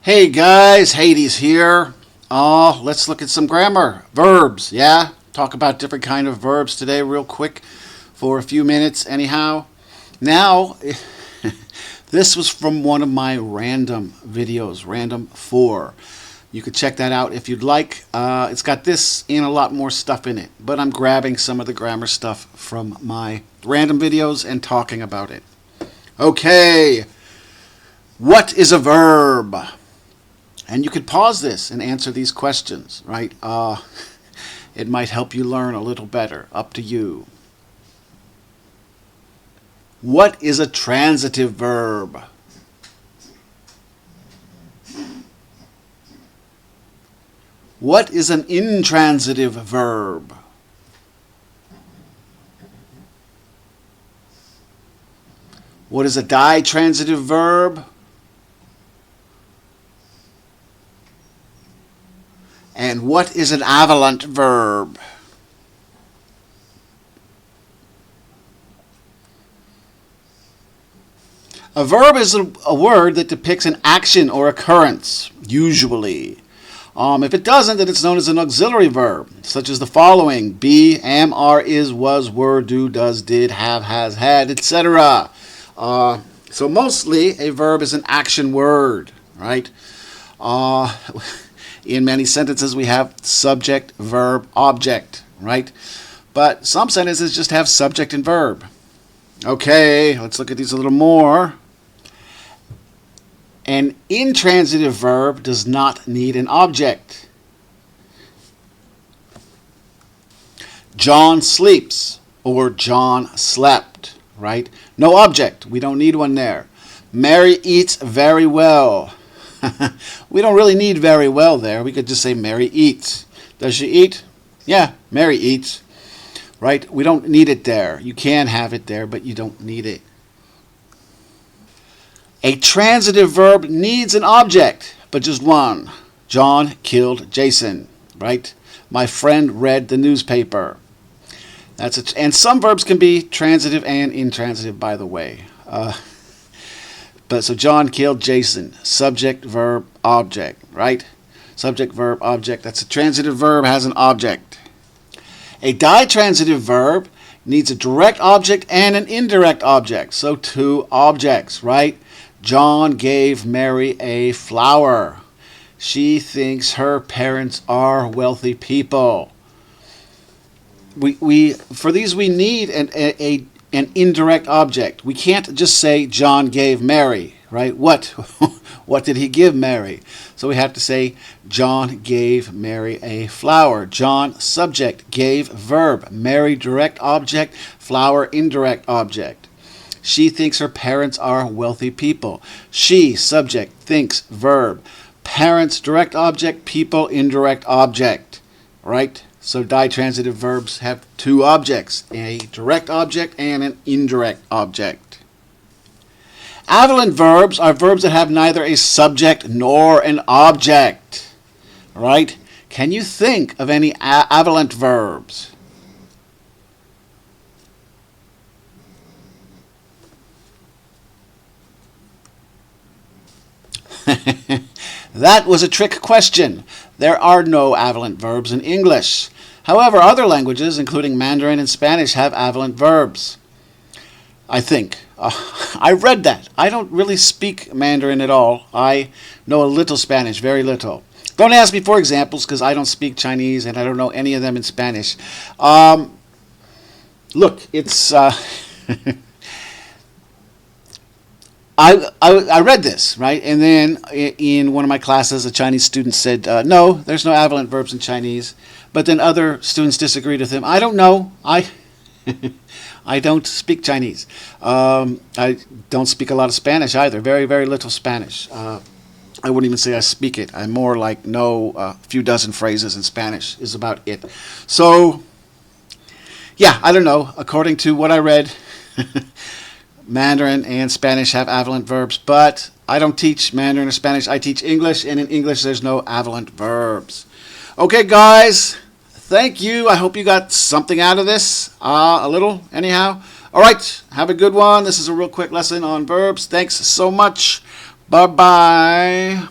Hey guys, Hades here. Let's look at some grammar. Verbs, yeah? Talk about different kind of verbs today real quick for a few minutes anyhow. Now, this was from one of my random videos, Random 4. You could check that out if you'd like. It's got this and a lot more stuff in it, but I'm grabbing some of the grammar stuff from my random videos and talking about it. Okay, what is a verb? And you could pause this and answer these questions, right? It might help you learn a little better. Up to you. What is a transitive verb? What is an intransitive verb? What is a ditransitive verb? And what is an avalant verb? A verb is a word that depicts an action or occurrence, usually. If it doesn't, then it's known as an auxiliary verb, such as the following: be, am, are, is, was, were, do, does, did, have, has, had, etc. So mostly a verb is an action word, right? In many sentences, we have subject, verb, object, right? But some sentences just have subject and verb. Okay, let's look at these a little more. An intransitive verb does not need an object. John sleeps, or John slept, right? No object. We don't need one there. Mary eats very well. We don't really need very well there. We could just say Mary eats. Does she eat? Yeah, Mary eats. Right? We don't need it there. You can have it there, but you don't need it. A transitive verb needs an object, but just one. John killed Jason. Right? My friend read the newspaper. And some verbs can be transitive and intransitive, by the way. So John killed Jason. Subject, verb, object, right? Subject, verb, object. That's a transitive verb, has an object. A ditransitive verb needs a direct object and an indirect object. So two objects, right? John gave Mary a flower. She thinks her parents are wealthy people. For these we need an indirect object. We can't just say John gave Mary, right? What did he give Mary? So we have to say John gave Mary a flower. John, subject, gave, verb. Mary, direct object, flower, indirect object. She thinks her parents are wealthy people. She, subject, thinks, verb. Parents, direct object, people, indirect object, right? So ditransitive verbs have two objects, a direct object and an indirect object. Avalant verbs are verbs that have neither a subject nor an object, right? Can you think of any avalant verbs? That was a trick question. There are no avalant verbs in English. However, other languages, including Mandarin and Spanish, have avalant verbs. I think. I read that. I don't really speak Mandarin at all. I know a little Spanish, very little. Don't ask me for examples because I don't speak Chinese and I don't know any of them in Spanish. Look, it's... I read this, right? And then in one of my classes, a Chinese student said, no, there's no avalant verbs in Chinese. But then other students disagreed with him. I don't know. I don't speak Chinese. I don't speak a lot of Spanish either. Very, very little Spanish. I wouldn't even say I speak it. I more like know a few dozen phrases in Spanish is about it. So, yeah, I don't know. According to what I read, Mandarin and Spanish have avalant verbs, but I don't teach Mandarin or Spanish. I teach English, and in English there's no avalant verbs. Okay, guys, thank you. I hope you got something out of this, a little, anyhow. All right, have a good one. This is a real quick lesson on verbs. Thanks so much. Bye-bye.